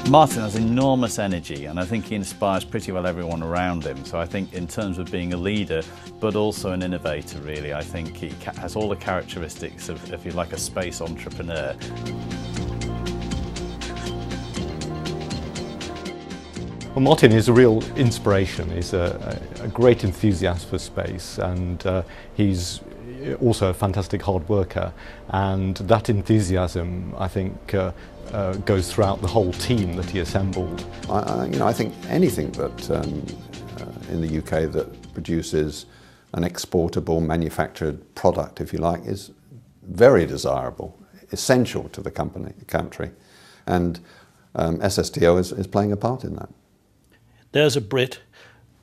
Martin has enormous energy, and I think he inspires pretty well everyone around him. So I think in terms of being a leader, but also an innovator really, I think he has all the characteristics of, if you like, a space entrepreneur. Well, Martin is a real inspiration. He's a great enthusiast for space, and he's also a fantastic hard worker, and that enthusiasm, I think, goes throughout the whole team that he assembled. I think anything that in the UK that produces an exportable manufactured product, if you like, is very desirable, essential to the country, and SSTO is playing a part in that. There's a Brit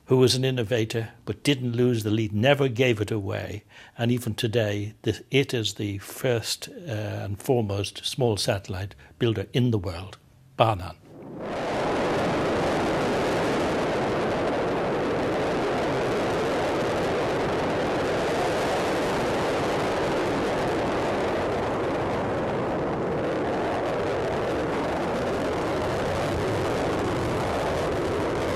who was an innovator but didn't lose the lead, never gave it away, and even today it is the first and foremost small satellite builder in the world, bar none.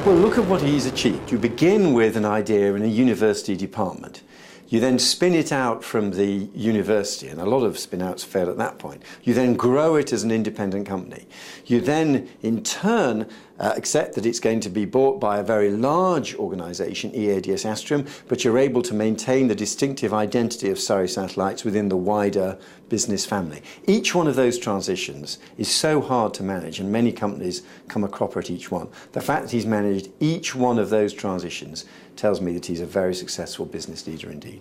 Well, look at what he's achieved. You begin with an idea in a university department. You then spin it out from the university, and a lot of spin-outs fail at that point. You then grow it as an independent company. You then, in turn, accept that it's going to be bought by a very large organisation, EADS Astrum, but you're able to maintain the distinctive identity of Surrey Satellites within the wider business family. Each one of those transitions is so hard to manage, and many companies come a cropper at each one. The fact that he's managed each one of those transitions tells me that he's a very successful business leader indeed.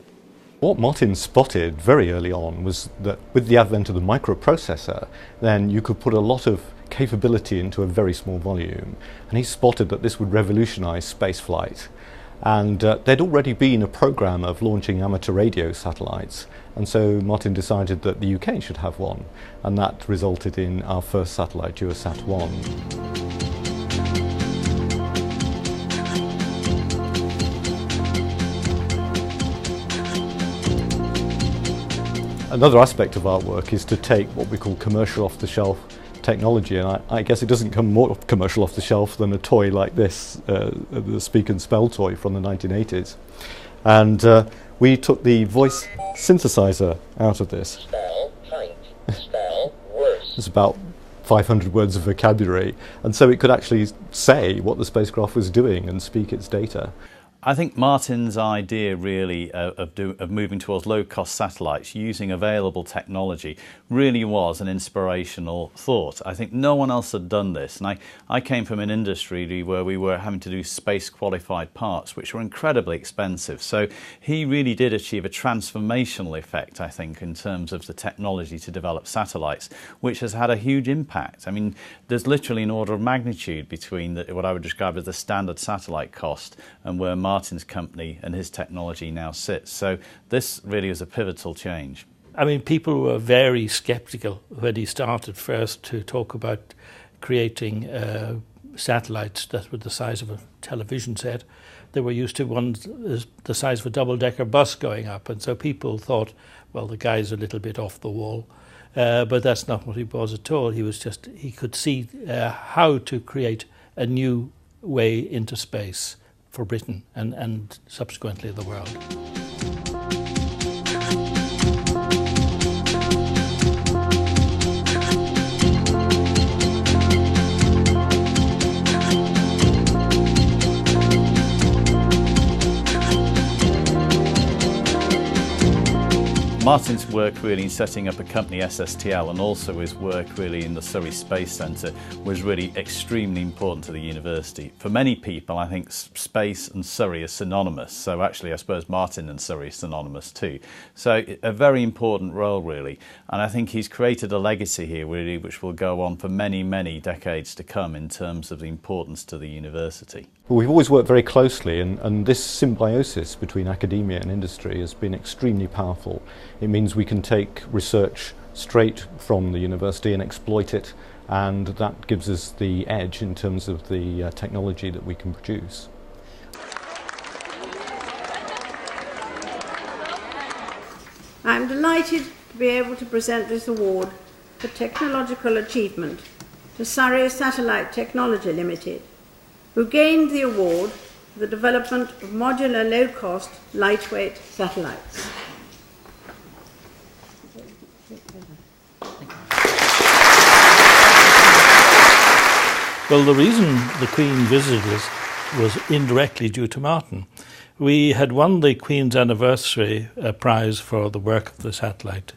What Martin spotted very early on was that with the advent of the microprocessor, then you could put a lot of capability into a very small volume, and he spotted that this would revolutionise spaceflight. And there'd already been a programme of launching amateur radio satellites, and so Martin decided that the UK should have one, and that resulted in our first satellite, Duosat-1. Another aspect of our work is to take what we call commercial off-the-shelf technology, and I guess it doesn't come more commercial off the shelf than a toy like this, the Speak and Spell toy from the 1980s. And we took the voice synthesizer out of this. Spell, pint, spell, worse. It's about 500 words of vocabulary, and so it could actually say what the spacecraft was doing and speak its data. I think Martin's idea really of moving towards low-cost satellites using available technology really was an inspirational thought. I think no one else had done this, and I came from an industry where we were having to do space-qualified parts, which were incredibly expensive. So he really did achieve a transformational effect, I think, in terms of the technology to develop satellites, which has had a huge impact. I mean, there's literally an order of magnitude between what I would describe as the standard satellite cost and where Martin's company and his technology now sits. So this really was a pivotal change. I mean, people were very sceptical when he started first to talk about creating satellites that were the size of a television set. They were used to ones the size of a double-decker bus going up, and so people thought, well, the guy's a little bit off the wall. But that's not what he was at all. He could see how to create a new way into space for Britain and subsequently the world. Martin's work really in setting up a company, SSTL, and also his work really in the Surrey Space Centre was really extremely important to the university. For many people, I think space and Surrey are synonymous, so actually I suppose Martin and Surrey are synonymous too. So a very important role really, and I think he's created a legacy here really which will go on for many, many decades to come in terms of the importance to the university. Well, we've always worked very closely, and this symbiosis between academia and industry has been extremely powerful. It means we can take research straight from the university and exploit it, and that gives us the edge in terms of the technology that we can produce. I'm delighted to be able to present this award for technological achievement to Surrey Satellite Technology Limited, who gained the award for the development of modular, low-cost, lightweight satellites. Well, the reason the Queen visited us was indirectly due to Martin. We had won the Queen's Anniversary Prize for the work of the satellite,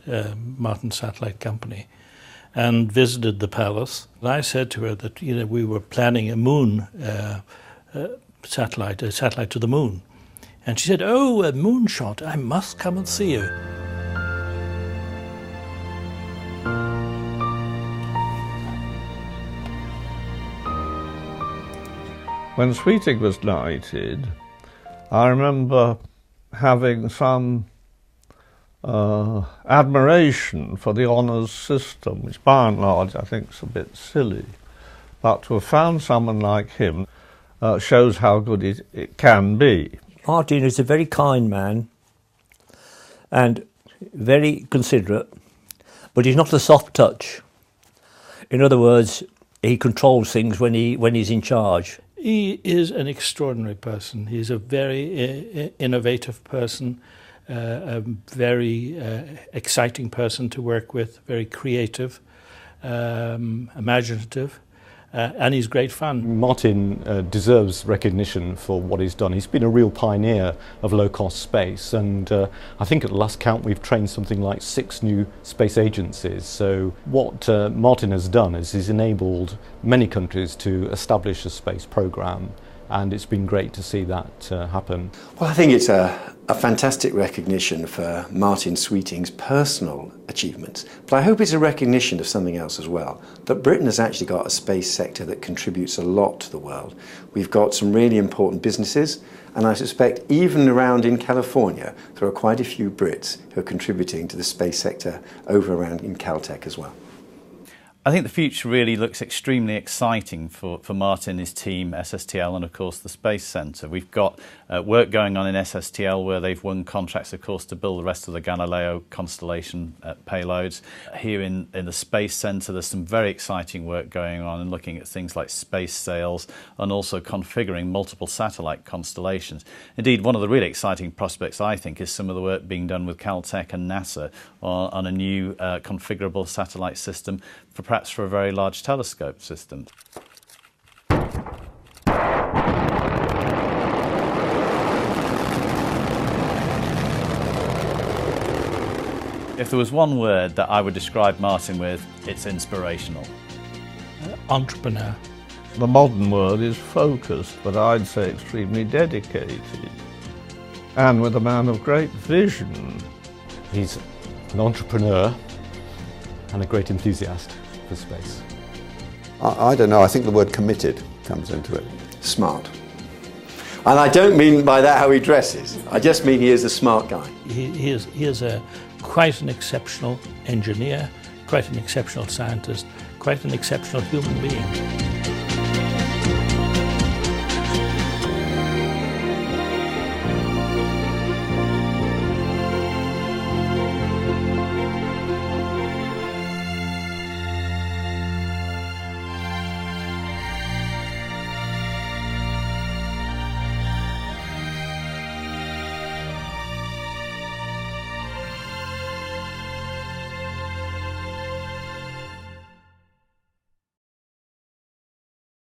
Martin Satellite Company, and visited the palace. And I said to her that we were planning a moon satellite, a satellite to the moon. And she said, "Oh, a moonshot, I must come and see you." When Sweeting was knighted, I remember having some admiration for the honours system, which by and large I think is a bit silly. But to have found someone like him shows how good it can be. Martin is a very kind man and very considerate, but he's not a soft touch. In other words, he controls things when he's in charge. He is an extraordinary person. He's a very innovative person, a very exciting person to work with, very creative, imaginative, and he's great fun. Martin deserves recognition for what he's done. He's been a real pioneer of low-cost space, and I think at the last count we've trained something like 6 new space agencies. So what Martin has done is he's enabled many countries to establish a space program, and it's been great to see that happen. Well, I think it's a fantastic recognition for Martin Sweeting's personal achievements, but I hope it's a recognition of something else as well, that Britain has actually got a space sector that contributes a lot to the world. We've got some really important businesses, and I suspect even around in California there are quite a few Brits who are contributing to the space sector over around in Caltech as well. I think the future really looks extremely exciting for Martin, his team, SSTL, and of course the Space Centre. We've got work going on in SSTL where they've won contracts, of course, to build the rest of the Galileo constellation payloads. Here in the Space Centre, there's some very exciting work going on and looking at things like space sails and also configuring multiple satellite constellations. Indeed, one of the really exciting prospects, I think, is some of the work being done with Caltech and NASA on a new configurable satellite system perhaps for a very large telescope system. If there was one word that I would describe Martin with, it's inspirational. Entrepreneur. The modern word is focused, but I'd say extremely dedicated. And with a man of great vision. He's an entrepreneur and a great enthusiast for space. I don't know, I think the word committed comes into it. Smart. And I don't mean by that how he dresses, I just mean he is a smart guy. He is quite an exceptional engineer, quite an exceptional scientist, quite an exceptional human being.